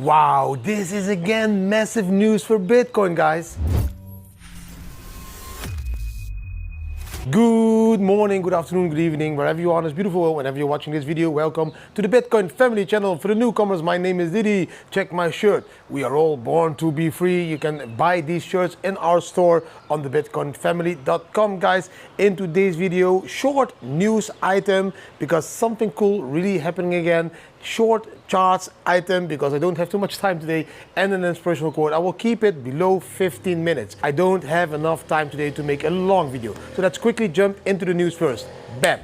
Wow, this is again massive news for Bitcoin, guys. Good morning, good afternoon, good evening, wherever you are in this beautiful world, whenever you're watching this video, welcome to the Bitcoin Family channel. For the newcomers, my name is Didi. Check my shirt. We are all born to be free. You can buy these shirts in our store on the bitcoinfamily.com, guys. In today's video, short news item because something cool really happening again. Short charts item because I don't have too much time today, and an inspirational quote. I will keep it below 15 minutes. I don't have enough time today to make a long video. So let's quickly jump into the news first. Bam!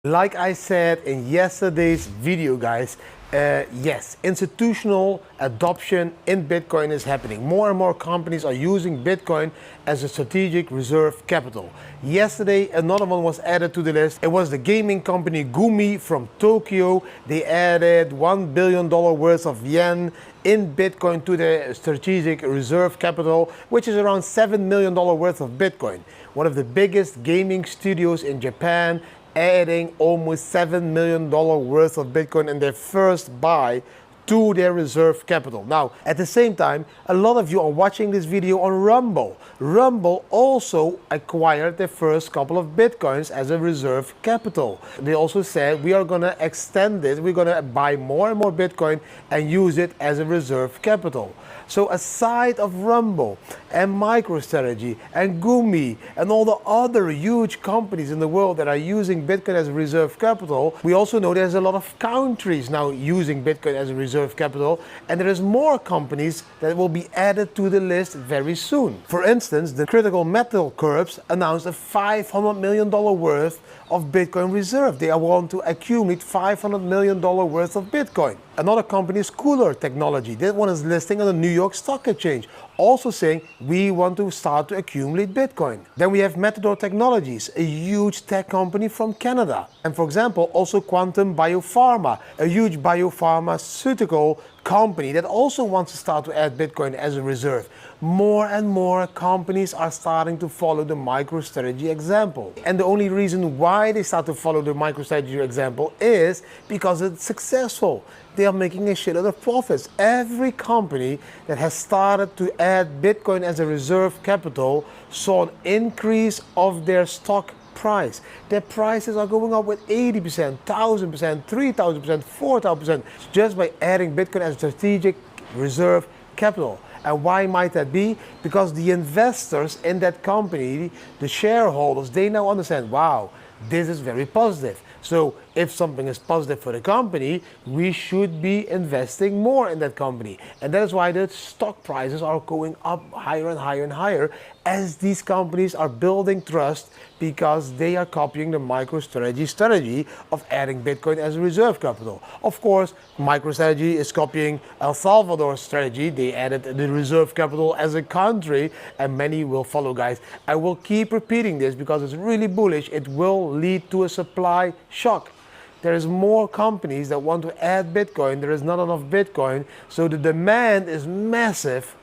Like I said in yesterday's video, guys, yes, institutional adoption in Bitcoin is happening. More and more companies are using Bitcoin as a strategic reserve capital. Yesterday, another one was added to the list. It was the gaming company Gumi from Tokyo. They added $1 billion worth of yen in Bitcoin to their strategic reserve capital, which is around $7 million worth of Bitcoin. One of the biggest gaming studios in Japan, adding almost $7 million worth of Bitcoin in their first buy to their reserve capital. Now, at the same time, a lot of you are watching this video on Rumble. Rumble also acquired their first couple of Bitcoins as a reserve capital. They also said, we are gonna extend it, we're gonna buy more and more Bitcoin and use it as a reserve capital. So aside of Rumble and MicroStrategy and Gumi and all the other huge companies in the world that are using Bitcoin as a reserve capital, we also know there's a lot of countries now using Bitcoin as a reserve capital, and there is more companies that will be added to the list very soon. For instance, the Critical Metal Corps announced a $500 million worth of Bitcoin reserve. They want to accumulate $500 million worth of Bitcoin. Another company is Cooler Technology. That one is listing on the New York Stock Exchange, also saying we want to start to accumulate Bitcoin. Then we have Matador Technologies, a huge tech company from Canada. And for example, also Quantum Biopharma, a huge biopharmaceutical company that also wants to start to add Bitcoin as a reserve. More and more companies are starting to follow the MicroStrategy example. And the only reason why they start to follow the MicroStrategy example is because it's successful. They are making a shitload of profits. Every company that has started to add Bitcoin as a reserve capital saw an increase of their stock price. Their prices are going up with 80%, 1000%, 3000%, 4000% just by adding Bitcoin as a strategic reserve capital. And why might that be? Because the investors in that company, the shareholders, they now understand, wow, this is very positive. So if something is positive for the company, we should be investing more in that company. And that is why the stock prices are going up higher and higher and higher as these companies are building trust because they are copying the MicroStrategy strategy of adding Bitcoin as a reserve capital. Of course, MicroStrategy is copying El Salvador's strategy. They added the reserve capital as a country, and many will follow, guys. I will keep repeating this because it's really bullish. It will lead to a supply shock. There is more companies that want to add Bitcoin. There is not enough Bitcoin, so the demand is massive.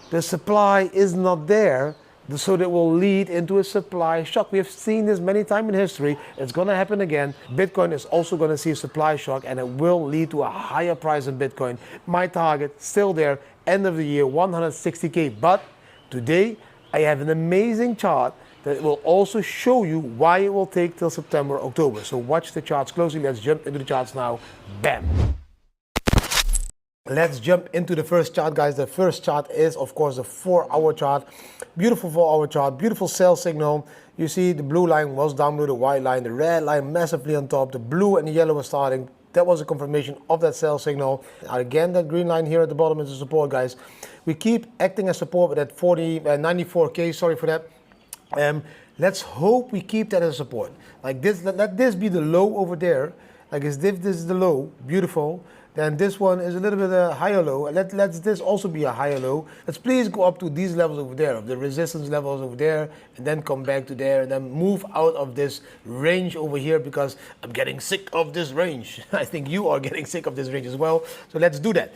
The supply is not there, so that will lead into a supply shock. We have seen this many times in history. It's going to happen again. Bitcoin is also going to see a supply shock, and it will lead to a higher price in Bitcoin. My target, still there, end of the year, 160K. But today, I have an amazing chart that will also show you why it will take till September, October. So watch the charts closely. Let's jump into the charts now. Bam! Let's jump into the first chart, guys. The first chart is, of course, the 4-hour chart. Beautiful 4-hour chart, beautiful sell signal. You see the blue line was down below the white line, the red line massively on top, the blue and the yellow was starting. That was a confirmation of that sell signal. Again, that green line here at the bottom is the support, guys. We keep acting as support with that 94K, sorry for that. Let's hope we keep that as support. Like this, let this be the low over there. Like as if this is the low, beautiful. Then this one is a little bit a higher low. Let's this also be a higher low. Let's please go up to these levels over there, of the resistance levels over there, and then come back to there, and then move out of this range over here because I'm getting sick of this range. I think you are getting sick of this range as well. So let's do that.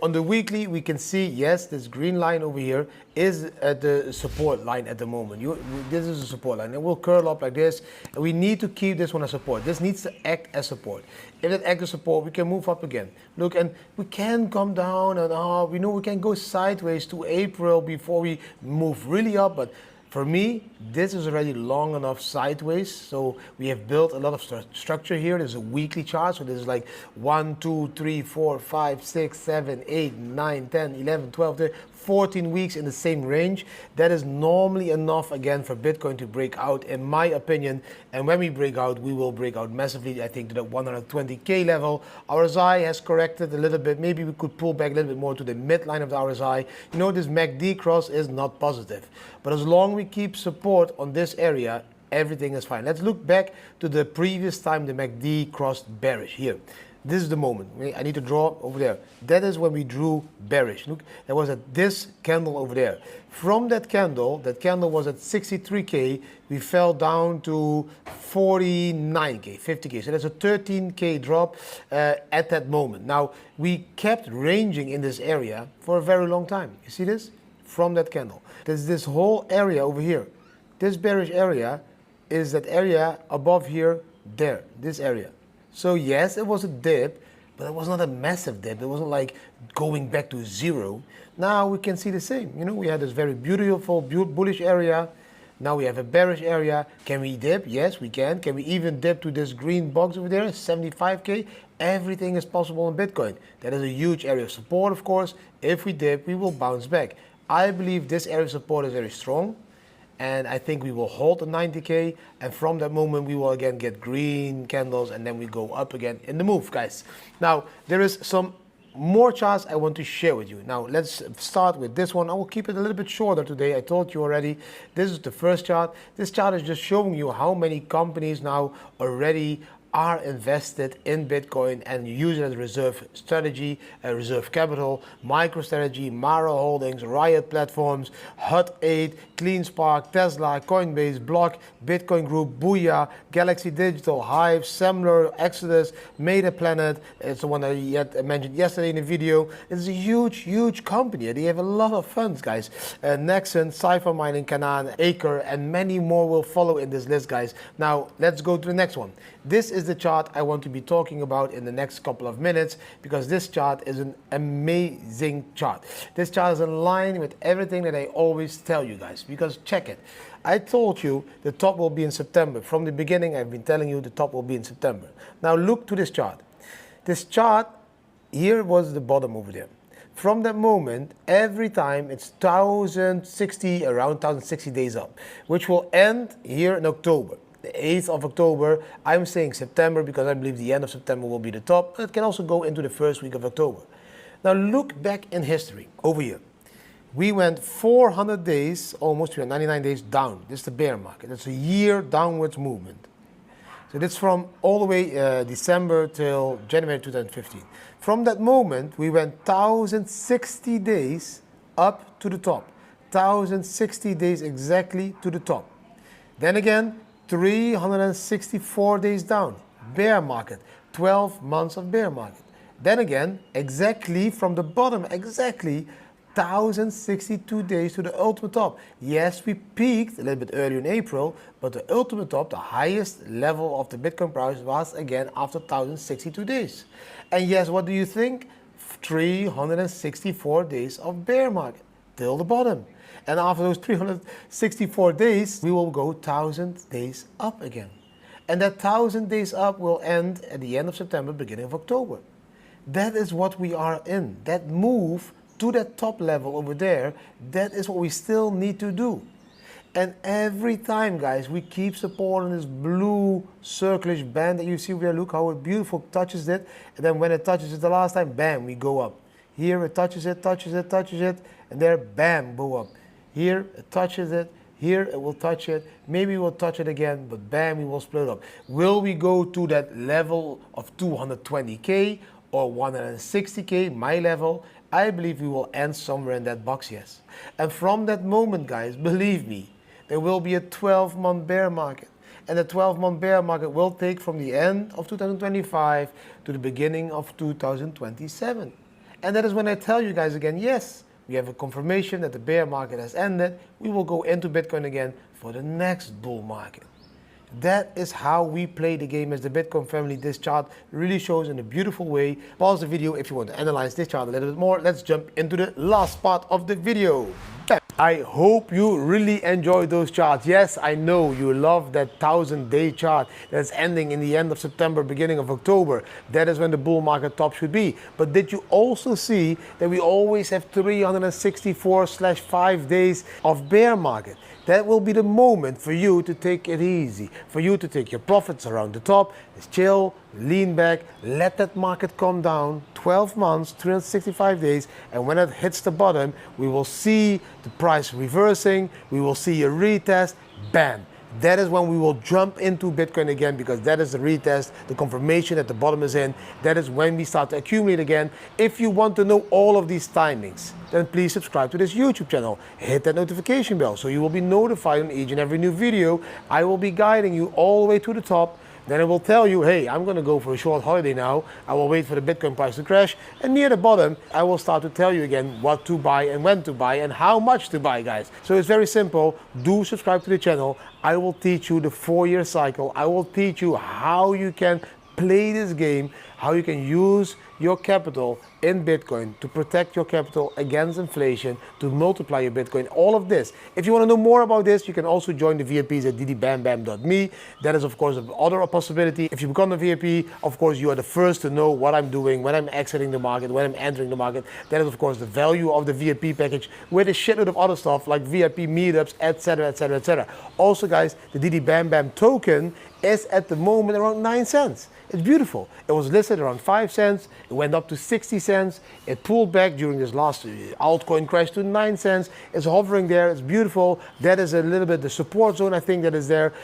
On the weekly, we can see, yes, this green line over here is at the support line at the moment. This is a support line. It will curl up like this. And we need to keep this one as support. This needs to act as support. If it acts as support, we can move up again. Look, and we can come down and we know we can go sideways to April before we move really up, but for me, this is already long enough sideways. So we have built a lot of structure here. There's a weekly chart. So this is like 1, 2, 3, 4, 5, 6, 7, 8, 9, 10, 11, 12, 13, 14 weeks in the same range. That is normally enough again for Bitcoin to break out, in my opinion. And when we break out, we will break out massively, I think, to the 120K level. RSI has corrected a little bit. Maybe we could pull back a little bit more to the midline of the RSI. You know, this MACD cross is not positive. But as long as we keep support on this area, everything is fine. Let's look back to the previous time the MACD crossed bearish here. This is the moment. I need to draw over there. That is when we drew bearish. Look, there was this candle over there. From that candle was at 63K. We fell down to 49K, 50K. So that's a 13K drop at that moment. Now, we kept ranging in this area for a very long time. You see this? From that candle. There's this whole area over here. This bearish area is that area above here, there, this area. So yes, it was a dip, but it was not a massive dip. It wasn't like going back to zero. Now we can see the same. You know, we had this very beautiful, bullish area. Now we have a bearish area. Can we dip? Yes, we can. Can we even dip to this green box over there, 75K? Everything is possible in Bitcoin. That is a huge area of support, of course. If we dip, we will bounce back. I believe this area of support is very strong. And I think we will hold the 90K, and from that moment we will again get green candles, and then we go up again in the move, guys. Now there is some more charts I want to share with you. Now let's start with this one. I will keep it a little bit shorter today. I told you already. This is the first chart. This chart is just showing you how many companies now already are invested in Bitcoin and use it as a reserve strategy, reserve capital, MicroStrategy, Mara Holdings, Riot Platforms, Hut8, CleanSpark, Tesla, Coinbase, Block, Bitcoin Group, Booyah, Galaxy Digital, Hive, Semler, Exodus, Metaplanet. It's the one I mentioned yesterday in the video. It's a huge, huge company. They have a lot of funds, guys. Nexon, Cypher Mining, Canaan, Acre, and many more will follow in this list, guys. Now, let's go to the next one. This is the chart I want to be talking about in the next couple of minutes, because this chart is an amazing chart. This chart is in line with everything that I always tell you guys, because check it. I told you the top will be in September. From the beginning, I've been telling you the top will be in September. Now look to this chart. This chart here was the bottom over there. From that moment, every time it's 1060, around 1060 days up, which will end here in October. The 8th of October, I'm saying September because I believe the end of September will be the top. It can also go into the first week of October. Now look back in history, over here. We went 400 days, almost 399 days down. This is the bear market. It's a year downwards movement. So that's from all the way December till January 2015. From that moment, we went 1060 days up to the top. 1060 days exactly to the top. Then again, 364 days down, bear market, 12 months of bear market. Then again, exactly from the bottom, exactly 1062 days to the ultimate top. Yes, we peaked a little bit earlier in April, but the ultimate top, the highest level of the Bitcoin price, was again after 1062 days. And yes, what do you think? 364 days of bear market till the bottom. And after those 364 days, we will go 1000 days up again. And that 1000 days up will end at the end of September, beginning of October. That is what we are in. That move to that top level over there, that is what we still need to do. And every time, guys, we keep supporting this blue circlish band that you see over there. Look how beautiful touches it. And then when it touches it the last time, bam, we go up. Here it touches it, touches it, touches it, and there, bam, go up. Here it touches it, here it will touch it, maybe we'll touch it again, but bam, we will split up. Will we go to that level of 220K or 160K, my level? I believe we will end somewhere in that box, yes. And from that moment, guys, believe me, there will be a 12-month bear market. And the 12-month bear market will take from the end of 2025 to the beginning of 2027. And that is when I tell you guys again, yes, we have a confirmation that the bear market has ended. We will go into Bitcoin again for the next bull market. That is how we play the game as the Bitcoin family. This chart really shows in a beautiful way. Pause the video if you want to analyze this chart a little bit more. Let's jump into the last part of the video. I hope you really enjoyed those charts. Yes, I know you love that 1,000-day chart that's ending in the end of September, beginning of October. That is when the bull market top should be. But did you also see that we always have 364/5 days of bear market? That will be the moment for you to take it easy, for you to take your profits around the top, just chill, lean back, let that market come down 12 months, 365 days, and when it hits the bottom, we will see the price reversing, we will see a retest, bam. That is when we will jump into Bitcoin again, because that is the retest, the confirmation that the bottom is in. That is when we start to accumulate again. If you want to know all of these timings, then please subscribe to this YouTube channel. Hit that notification bell so you will be notified on each and every new video. I will be guiding you all the way to the top. Then it will tell you, hey, I'm going to go for a short holiday now. I will wait for the Bitcoin price to crash. And near the bottom, I will start to tell you again what to buy and when to buy and how much to buy, guys. So it's very simple. Do subscribe to the channel. I will teach you the 4-year cycle. I will teach you how you can play this game, how you can use your capital in Bitcoin to protect your capital against inflation, to multiply your Bitcoin, all of this. If you want to know more about this, you can also join the VIPs at ddbambam.me. That is, of course, another possibility. If you become a VIP, of course, you are the first to know what I'm doing, when I'm exiting the market, when I'm entering the market. That is, of course, the value of the VIP package with a shitload of other stuff like VIP meetups, etc., etc., etc. Also, guys, the DDBAMBAM token is at the moment around 9 cents. It's beautiful. It was listed around 5 cents. It went up to 60 cents. It pulled back during this last altcoin crash to 9 cents. It's hovering there. It's beautiful. That is a little bit the support zone, I think, that is there.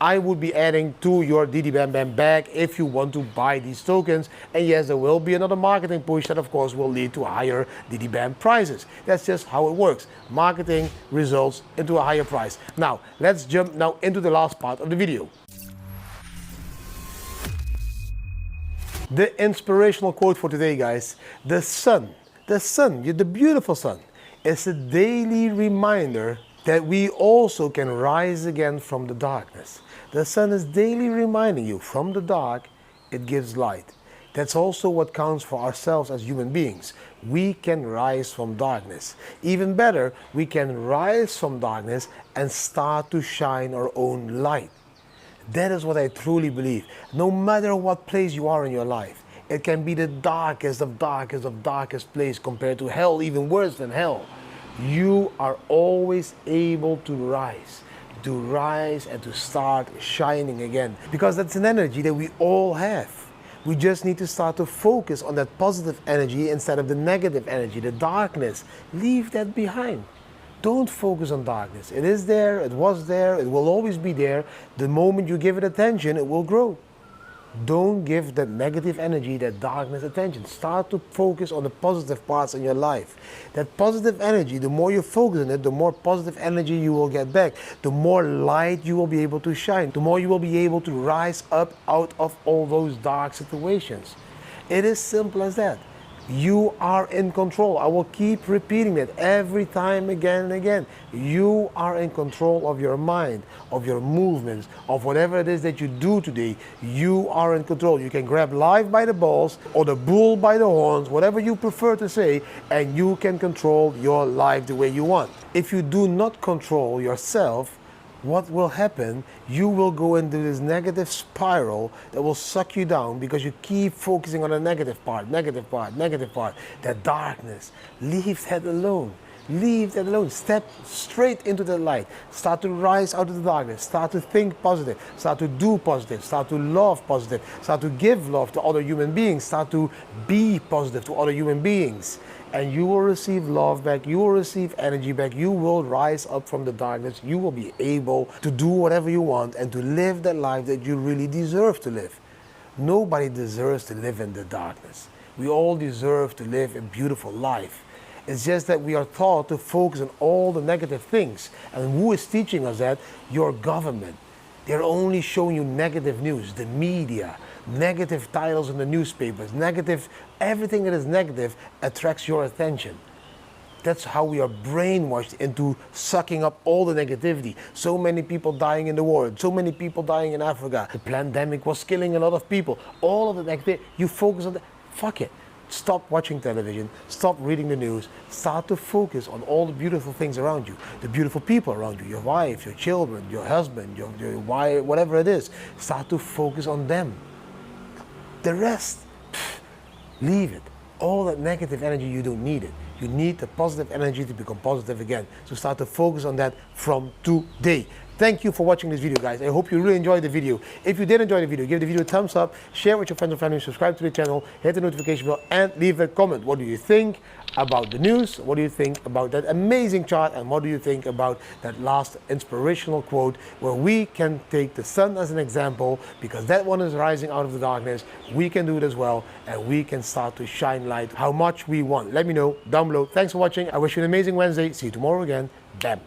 I would be adding to your DDBAMBAM bag if you want to buy these tokens. And yes, there will be another marketing push that, of course, will lead to higher DDBAM prices. That's just how it works. Marketing results into a higher price. Now, let's jump now into the last part of the video. The inspirational quote for today, guys: the sun, the beautiful sun, is a daily reminder that we also can rise again from the darkness. The sun is daily reminding you from the dark, it gives light. That's also what counts for ourselves as human beings. We can rise from darkness. Even better, we can rise from darkness and start to shine our own light. That is what I truly believe. No matter what place you are in your life, it can be the darkest of darkest place compared to hell, even worse than hell. You are always able to rise and to start shining again. Because that's an energy that we all have. We just need to start to focus on that positive energy instead of the negative energy, the darkness. Leave that behind. Don't focus on darkness. It is there, it was there, it will always be there. The moment you give it attention, it will grow. Don't give that negative energy, that darkness attention. Start to focus on the positive parts in your life. That positive energy, the more you focus on it, the more positive energy you will get back. The more light you will be able to shine. The more you will be able to rise up out of all those dark situations. It is simple as that. You are in control. I will keep repeating that every time again and again. You are in control of your mind, of your movements, of whatever it is that you do today. You are in control. You can grab life by the balls or the bull by the horns, whatever you prefer to say, and you can control your life the way you want. If you do not control yourself, what will happen? You will go into this negative spiral that will suck you down because you keep focusing on the negative part, that darkness. Leave that alone. Leave that alone. Step straight into the light. Start to rise out of the darkness. Start to think positive. Start to do positive. Start to love positive. Start to give love to other human beings. Start to be positive to other human beings. And you will receive love back, you will receive energy back, you will rise up from the darkness, you will be able to do whatever you want and to live that life that you really deserve to live. Nobody deserves to live in the darkness. We all deserve to live a beautiful life. It's just that we are taught to focus on all the negative things. And who is teaching us that? Your government. They're only showing you negative news, the media, negative titles in the newspapers, negative, everything that is negative attracts your attention. That's how we are brainwashed into sucking up all the negativity. So many people dying in the world, so many people dying in Africa. The pandemic was killing a lot of people. All of the negativity, you focus on that. Fuck it. Stop watching television, stop reading the news, start to focus on all the beautiful things around you, the beautiful people around you, your wife, your children, your husband, your wife, whatever it is. Start to focus on them. The rest, leave it. All that negative energy, you don't need it. You need the positive energy to become positive again. So start to focus on that from today. Thank you for watching this video, guys. I hope you really enjoyed the video. If you did enjoy the video, give the video a thumbs up, share it with your friends and family, subscribe to the channel, hit the notification bell, and leave a comment. What do you think about the news? What do you think about that amazing chart? And what do you think about that last inspirational quote where we can take the sun as an example, because that one is rising out of the darkness. We can do it as well, and we can start to shine light how much we want. Let me know down below. Thanks for watching. I wish you an amazing Wednesday. See you tomorrow again. Bam.